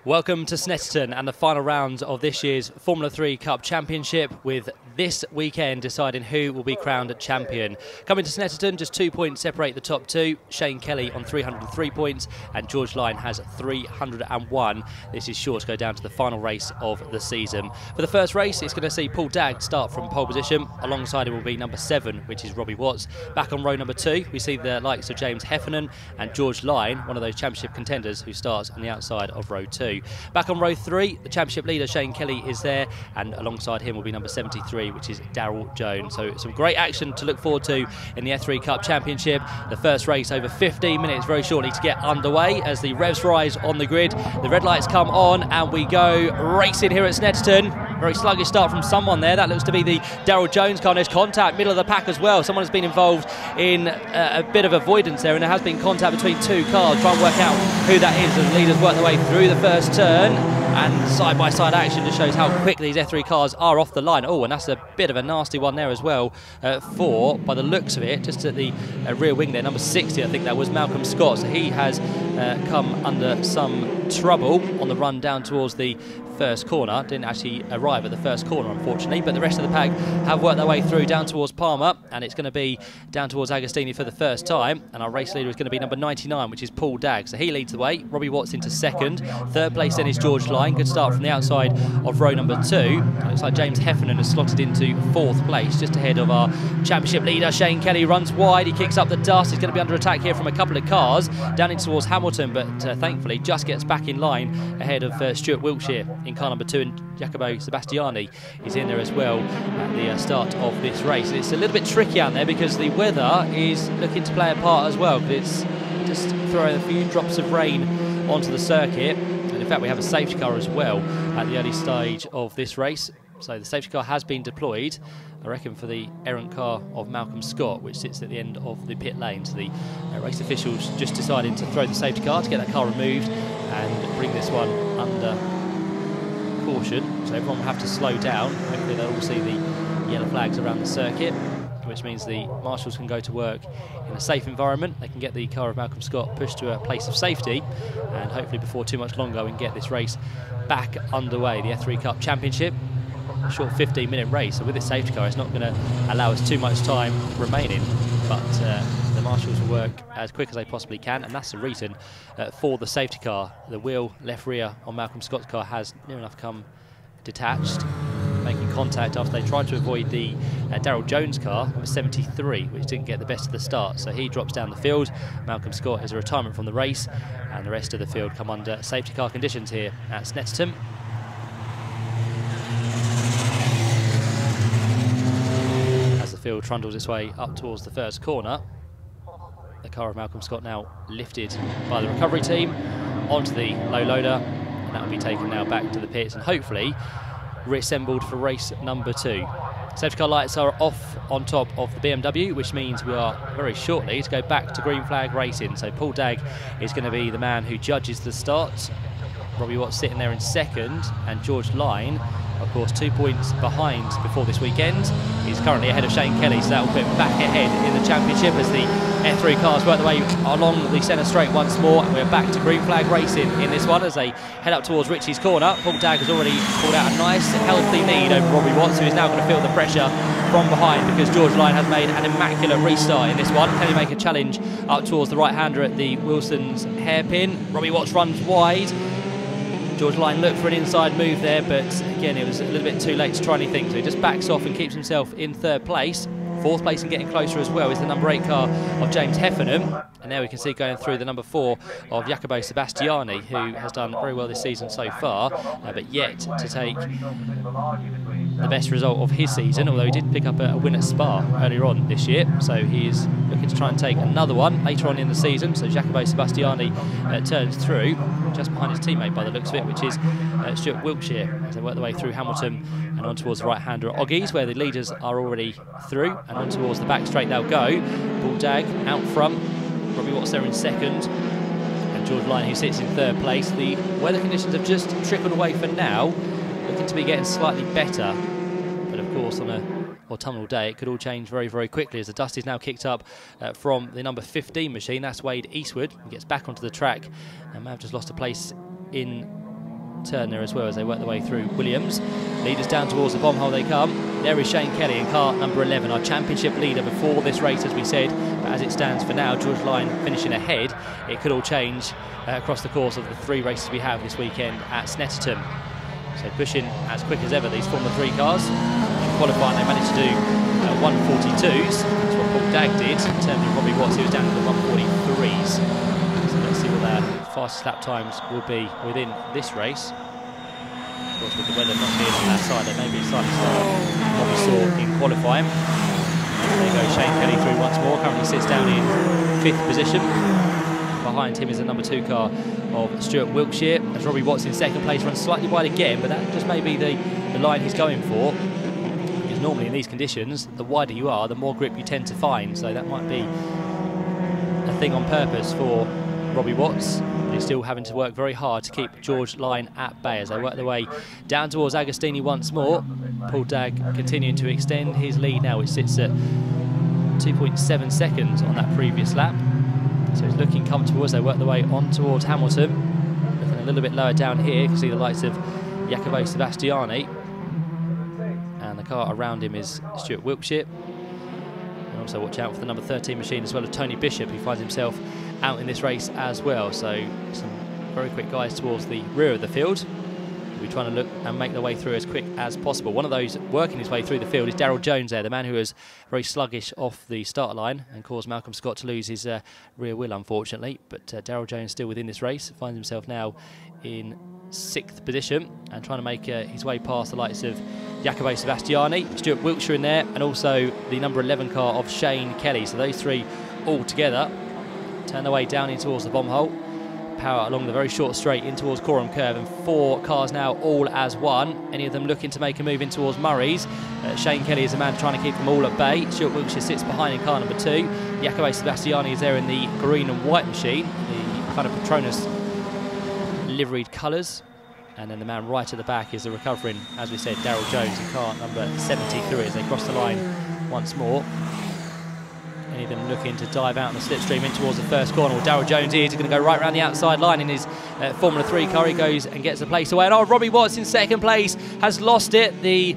Welcome to Snetterton and the final rounds of this year's Formula 3 Cup Championship, with this weekend deciding who will be crowned champion. Coming to Snetterton, just 2 points separate the top two. Shane Kelly on 303 points and George Lyon has 301. This is sure to go down to the final race of the season. For the first race, it's going to see Paul Dagg start from pole position. Alongside him will be number 7, which is Robbie Watts. Back on row number 2, we see the likes of James Heffernan and George Lyon, one of those championship contenders who starts on the outside of row 2. Back on row 3, the championship leader Shane Kelly is there, and alongside him will be number 73, which is Daryl Jones. So some great action to look forward to in the F3 Cup Championship. The first race over 15 minutes very shortly to get underway as the revs rise on the grid. The red lights come on and we go racing here at Snetterton. Very sluggish start from someone there. That looks to be the Daryl Jones car. There's contact, middle of the pack as well. Someone has been involved in a bit of avoidance there, and there has been contact between two cars. Try and work out who that is as the leaders work their way through the first turn. And side-by-side action just shows how quick these F3 cars are off the line. Oh, and that's a bit of a nasty one there as well by the looks of it, just at the rear wing there, number 60, I think that was Malcolm Scott. So he has come under some trouble on the run down towards the first corner. Didn't actually arrive at the first corner, unfortunately, but the rest of the pack have worked their way through down towards Palmer, and it's going to be down towards Agostini for the first time, and our race leader is going to be number 99, which is Paul Dagg. So he leads the way. Robbie Watts into second. Third place then is George Lyon. Good start from the outside of row number 2. It looks like James Heffernan has slotted into 4th place, just ahead of our championship leader Shane Kelly. Runs wide, he kicks up the dust. He's going to be under attack here from a couple of cars down in towards Hamilton, but thankfully just gets back in line ahead of Stuart Wiltshire in car number 2, and Jacopo Sebastiani is in there as well at the start of this race. It's a little bit tricky out there because the weather is looking to play a part as well. It's just throwing a few drops of rain onto the circuit, and in fact we have a safety car as well at the early stage of this race. So the safety car has been deployed, I reckon, for the errant car of Malcolm Scott, which sits at the end of the pit lane. So the race officials just decided to throw the safety car to get that car removed and bring this one under caution. So everyone will have to slow down. Hopefully they'll all see the yellow flags around the circuit, which means the marshals can go to work in a safe environment. They can get the car of Malcolm Scott pushed to a place of safety, and hopefully before too much longer we can get this race back underway. The F3 Cup Championship, a short 15-minute race, so with this safety car it's not going to allow us too much time remaining, but the marshals will work as quick as they possibly can, and that's the reason for the safety car. The wheel left rear on Malcolm Scott's car has near enough come detached, making contact after they tried to avoid the Daryl Jones car, number 73, which didn't get the best of the start. So he drops down the field. Malcolm Scott is a retirement from the race, and the rest of the field come under safety car conditions here at Snetterton. As the field trundles its way up towards the first corner, the car of Malcolm Scott now lifted by the recovery team onto the low loader, and that will be taken now back to the pits and hopefully reassembled for race number 2. Safety car lights are off on top of the BMW, which means we are very shortly to go back to green flag racing. So Paul Dagg is going to be the man who judges the start. Robbie Watts sitting there in second, and George Lyon, of course, 2 points behind before this weekend. He's currently ahead of Shane Kelly, so that will put him back ahead in the championship as the F3 cars work their way along the centre straight once more, and we're back to green flag racing in this one as they head up towards Ritchie's corner. Paul Dagg has already pulled out a nice healthy lead over Robbie Watts, who is now going to feel the pressure from behind because George Lyon has made an immaculate restart in this one. Can he make a challenge up towards the right-hander at the Wilson's hairpin? Robbie Watts runs wide. George Lyon looked for an inside move there, but again it was a little bit too late to try anything, so he just backs off and keeps himself in 3rd place. 4th place and getting closer as well is the number 8 car of James Heffernan, and now we can see going through the number 4 of Jacopo Sebastiani, who has done very well this season so far, but yet to take the best result of his season, although he did pick up a win at Spa earlier on this year, so he is looking to try and take another one later on in the season. So Jacopo Sebastiani turns through just behind his teammate by the looks of it, which is Stuart Wiltshire, as they work their way through Hamilton and on towards the right-hander at Oggies, where the leaders are already through, and on towards the back straight they'll go. Paul Dagg out front, Robbie Watts there in second, and George Lyon, who sits in 3rd place. The weather conditions have just trickled away for now, looking to be getting slightly better, but of course on a autumnal day it could all change very, very quickly as the dust is now kicked up from the number 15 machine. That's Wade Eastwood. He gets back onto the track and may have just lost a place in turn there as well as they work their way through Williams. Leaders down towards the bomb hole they come. There is Shane Kelly in car number 11, our championship leader before this race, as we said. But as it stands for now, George Lyon finishing ahead. It could all change across the course of the 3 races we have this weekend at Snetterton. So pushing as quick as ever, these Formula 3 cars. In qualifying, they managed to do 142s. That's what Paul Dagg did in terms of Robbie Watts, who was down to the 143s. So let's see what their fastest lap times will be within this race. Of course, with the weather not being on that side, there may be a slightly slower than what we saw in qualifying. There you go, Shane Kelly through once more, currently sits down in 5th position. Behind him is the number 2 car of Stuart Wilkshire, as Robbie Watts in 2nd place runs slightly wide again, but that just may be the line he's going for. Because normally in these conditions, the wider you are, the more grip you tend to find, so that might be a thing on purpose for Robbie Watts. He's still having to work very hard to keep George Lyon at bay as they work their way down towards Agostini once more. Paul Dagg continuing to extend his lead now, which sits at 2.7 seconds on that previous lap. So he's looking comfortable as they work their way on towards Hamilton. Looking a little bit lower down here, you can see the lights of Jacopo Sebastiani. And the car around him is Stuart Wilkshire. And also watch out for the number 13 machine as well as Tony Bishop, who finds himself out in this race as well. So some very quick guys towards the rear of the field. We'll be trying to look and make their way through as quick as possible. One of those working his way through the field is Daryl Jones there, the man who was very sluggish off the start line and caused Malcolm Scott to lose his rear wheel, unfortunately. But Daryl Jones still within this race, finds himself now in 6th position and trying to make his way past the likes of Jacopo Sebastiani, Stuart Wilkshire in there, and also the number 11 car of Shane Kelly. So those 3 all together turn their way down in towards the bomb hole. Power along the very short straight in towards Coram Curve, and 4 cars now all as one. Any of them looking to make a move in towards Murray's. Shane Kelly is the man trying to keep them all at bay. Stuart Wilkshire sits behind in car number 2. Jacopo Sebastiani is there in the green and white machine, the kind of Petronas liveried colours. And then the man right at the back is the recovering, as we said, Daryl Jones in car number 73 as they cross the line once more. Any of them looking to dive out on the slipstream in towards the first corner. Well, Daryl Jones is going to go right around the outside line in his Formula 3 car. He goes and gets the place away. And Robbie Watts in 2nd place has lost it. The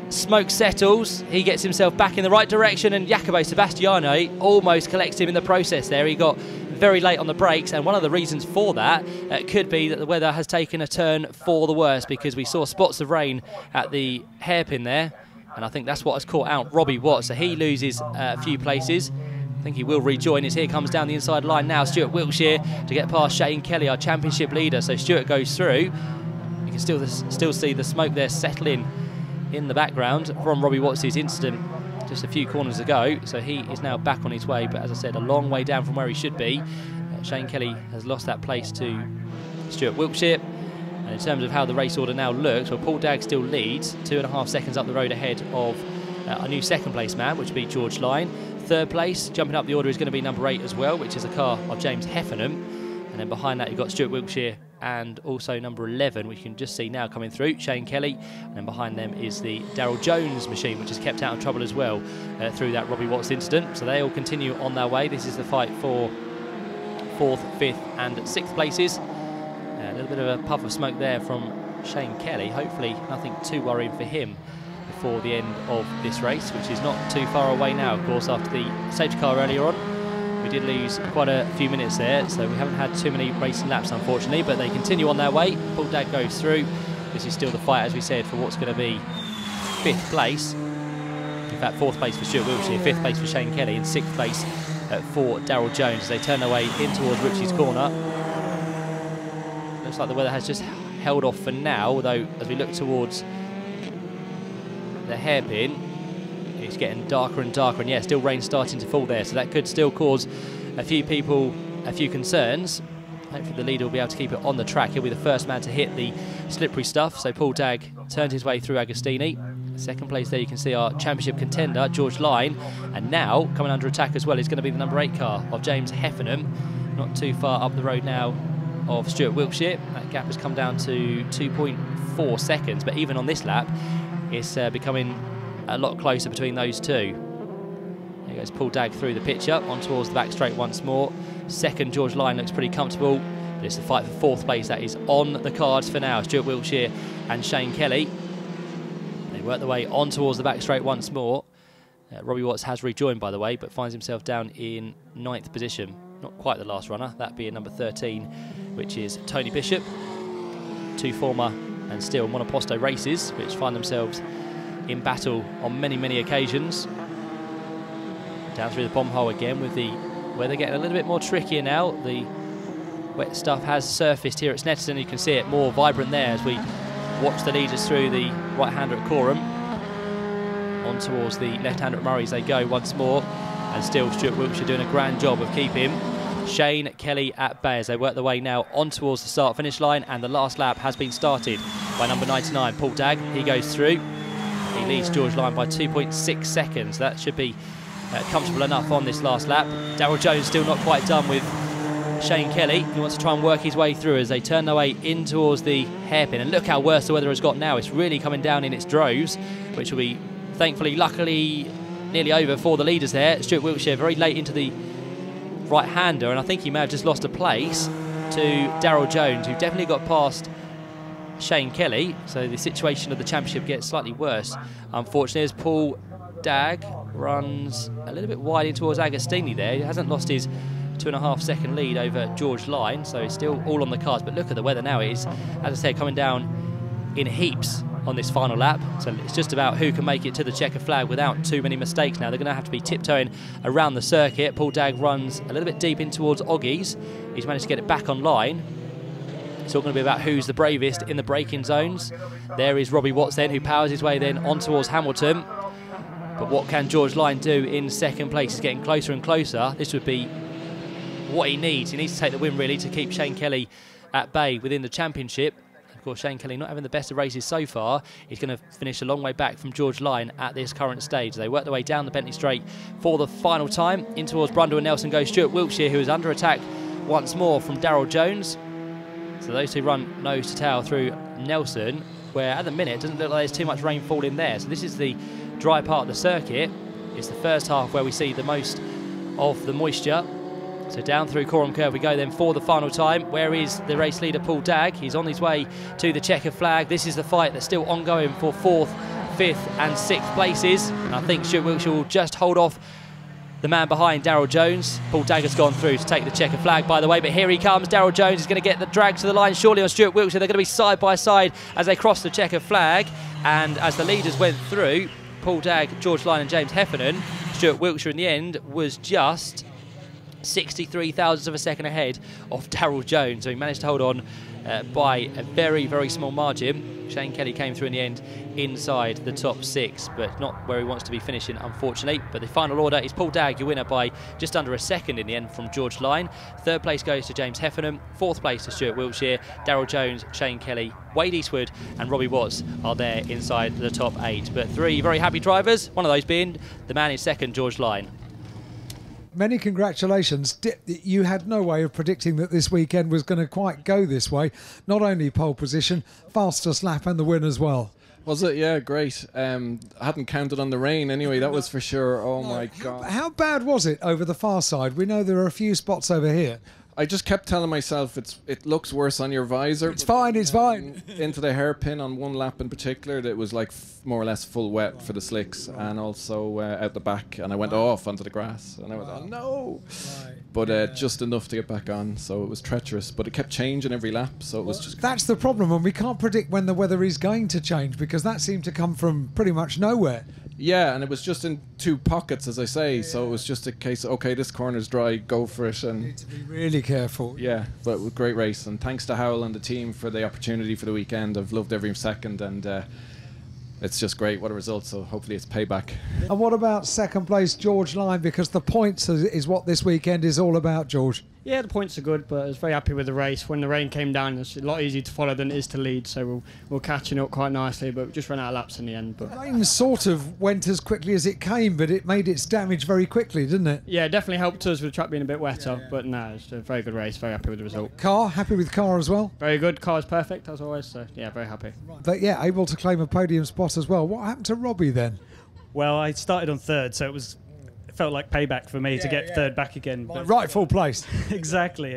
smoke settles. He gets himself back in the right direction, and Jacopo Sebastiani almost collects him in the process there. He got very late on the brakes, and one of the reasons for that could be that the weather has taken a turn for the worse, because we saw spots of rain at the hairpin there. And I think that's what has caught out Robbie Watts. So he loses a few places. I think he will rejoin as here comes down the inside line now Stuart Wilkshire to get past Shane Kelly, our championship leader. So Stuart goes through. You can still see the smoke there settling in the background from Robbie Watts' incident just a few corners ago. So he is now back on his way, but as I said, a long way down from where he should be. Shane Kelly has lost that place to Stuart Wilkshire. And in terms of how the race order now looks, well, Paul Dagg still leads, 2.5 seconds up the road ahead of a new 2nd place man, which would be George Lyon. 3rd place, jumping up the order, is going to be number 8 as well, which is a car of James Heffernan. And then behind that, you've got Stuart Wilkshire and also number 11, which you can just see now coming through, Shane Kelly. And then behind them is the Daryl Jones machine, which is kept out of trouble as well through that Robbie Watts incident. So they all continue on their way. This is the fight for 4th, 5th and 6th places. A little bit of a puff of smoke there from Shane Kelly. Hopefully nothing too worrying for him before the end of this race, which is not too far away now, of course, after the safety car earlier on. We did lose quite a few minutes there, so we haven't had too many racing laps, unfortunately, but they continue on their way. Paul Dagg goes through. This is still the fight, as we said, for what's going to be 5th place. In fact, 4th place for Stuart Wilkshire, 5th place for Shane Kelly, and 6th place for Daryl Jones as they turn their way in towards Ritchie's corner. Looks like the weather has just held off for now, although as we look towards the hairpin, it's getting darker and darker, and yeah, still rain starting to fall there, so that could still cause a few people a few concerns. Hopefully the leader will be able to keep it on the track. He'll be the first man to hit the slippery stuff. So Paul Dagg turned his way through Agostini. 2nd place there, you can see our championship contender, George Lyon. And now, coming under attack as well, is going to be the number 8 car of James Heffernan. Not too far up the road now of Stuart Wilkshire. That gap has come down to 2.4 seconds, but even on this lap, it's becoming a lot closer between those two. There goes Paul Dagg through the picture, on towards the back straight once more. 2nd, George Lyon looks pretty comfortable. But It's the fight for 4th place that is on the cards for now. Stuart Wiltshire and Shane Kelly. They work their way on towards the back straight once more. Robbie Watts has rejoined, by the way, but finds himself down in 9th position. Not quite the last runner, that being number 13, which is Tony Bishop. 2 former and still monoposto races, which find themselves in battle on many, many occasions. Down through the bomb hole again with the weather getting a little bit more trickier now. The wet stuff has surfaced here at Snetterton. You can see it more vibrant there as we watch the leaders through the right-hander at Coram. On towards the left-hander at Murray's they go once more. And still Stuart Wiltshire doing a grand job of keeping Shane Kelly at bay as they work their way now on towards the start-finish line. And the last lap has been started by number 99, Paul Dagg. He goes through. He leads George Lyon by 2.6 seconds. That should be comfortable enough on this last lap. Darryl Jones still not quite done with Shane Kelly. He wants to try and work his way through as they turn their way in towards the hairpin. And look how worse the weather has got now. It's really coming down in its droves, which will be, thankfully, luckily, nearly over for the leaders there. Stuart Wiltshire very late into the right-hander, and I think he may have just lost a place to Darryl Jones, who definitely got past Shane Kelly. So the situation of the championship gets slightly worse, unfortunately, as Paul Dagg runs a little bit wide in towards Agostini there. He hasn't lost his 2.5 second lead over George Lyon, so it's still all on the cards. But look at the weather now. It is, as I said, coming down in heaps on this final lap. So it's just about who can make it to the checker flag without too many mistakes now. They're going to have to be tiptoeing around the circuit. Paul Dagg runs a little bit deep in towards Oggies. He's managed to get it back on line. It's all going to be about who's the bravest in the braking zones. There is Robbie Watts then, who powers his way then on towards Hamilton. But what can George Lyon do in second place? He's getting closer and closer. This would be what he needs. He needs to take the win, really, to keep Shane Kelly at bay within the championship. Of course, Shane Kelly not having the best of races so far. He's going to finish a long way back from George Lyon at this current stage. They work their way down the Bentley Straight for the final time. In towards Brundle and Nelson goes Stuart Wiltshire, who is under attack once more from Darryl Jones. So those two run nose to tail through Nelson, where at the minute it doesn't look like there's too much rainfall in there. So this is the dry part of the circuit. It's the first half where we see the most of the moisture. So down through Coram Curve we go then for the final time. Where is the race leader Paul Dagg? He's on his way to the checker flag. This is the fight that's still ongoing for 4th, 5th and 6th places. And I think Stuart Wiltshire will just hold off the man behind, Darryl Jones. Paul Dagg has gone through to take the checker flag, by the way, but here he comes. Darryl Jones is going to get the drag to the line surely on Stuart Wiltshire. They're going to be side by side as they cross the checker flag. And as the leaders went through, Paul Dagg, George Lyon and James Heffernan, Stuart Wiltshire in the end was just 63 thousandths of a second ahead of Darryl Jones. So he managed to hold on by a very, very small margin. Shane Kelly came through in the end inside the top 6, but not where he wants to be finishing, unfortunately. But the final order is Paul Dagg, your winner by just under a second in the end from George Lyon. 3rd place goes to James Heffernan. 4th place to Stuart Wiltshire. Darryl Jones, Shane Kelly, Wade Eastwood and Robbie Watts are there inside the top 8. But 3 very happy drivers, one of those being the man in second, George Lyon. Many congratulations. You had no way of predicting that this weekend was going to quite go this way. Not only pole position, fastest lap and the win as well. Was it? Yeah, great. I hadn't counted on the rain anyway, that was for sure. Oh my God. How bad was it over the far side? We know there are a few spots over here. I just kept telling myself it looks worse on your visor. It's fine, it's fine. Into the hairpin on one lap in particular, that was like more or less full wet for the slicks, and also out the back, and I went off onto the grass, and I went, oh no. But just enough to get back on, so it was treacherous, but it kept changing every lap, so it was just... That's the problem, and we can't predict when the weather is going to change, because that seemed to come from pretty much nowhere. Yeah, and it was just in 2 pockets, as I say, so it was just a case of, okay, this corner's dry, go for it. And you need to be really careful. Yeah, but great race, and thanks to Howell and the team for the opportunity for the weekend. I've loved every second, and it's just great. What a result, so hopefully it's payback. And what about second place George Lyon, because the points is what this weekend is all about, George? Yeah, the points are good, but I was very happy with the race. When the rain came down, it's a lot easier to follow than it is to lead, so we're catching up quite nicely, but we just ran out of laps in the end. But the rain sort of went as quickly as it came, but it made its damage very quickly, didn't it? Yeah, it definitely helped us with the track being a bit wetter, but no, it's a very good race, very happy with the result. Car, happy with car as well? Very good, car is perfect as always, so yeah, very happy. But yeah, able to claim a podium spot as well. What happened to Robbie then? Well, I started on 3rd, so it was felt like payback for me to get third back again. My rightful place. Exactly.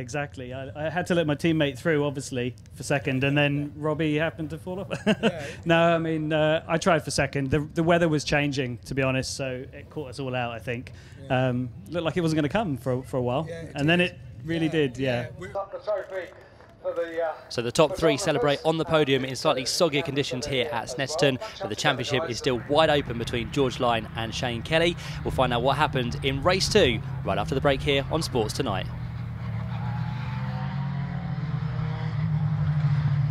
I had to let my teammate through, obviously, for second, and then Robbie happened to fall off. No, I mean, I tried for second. The weather was changing, to be honest, so it caught us all out, I think. Looked like it wasn't going to come for a while, and then it really did, yeah. So the top three celebrate on the podium in slightly soggier conditions here at Snetterton, but the championship is still wide open between George Lyne and Shane Kelly. We'll find out what happened in race 2 right after the break here on Sports Tonight.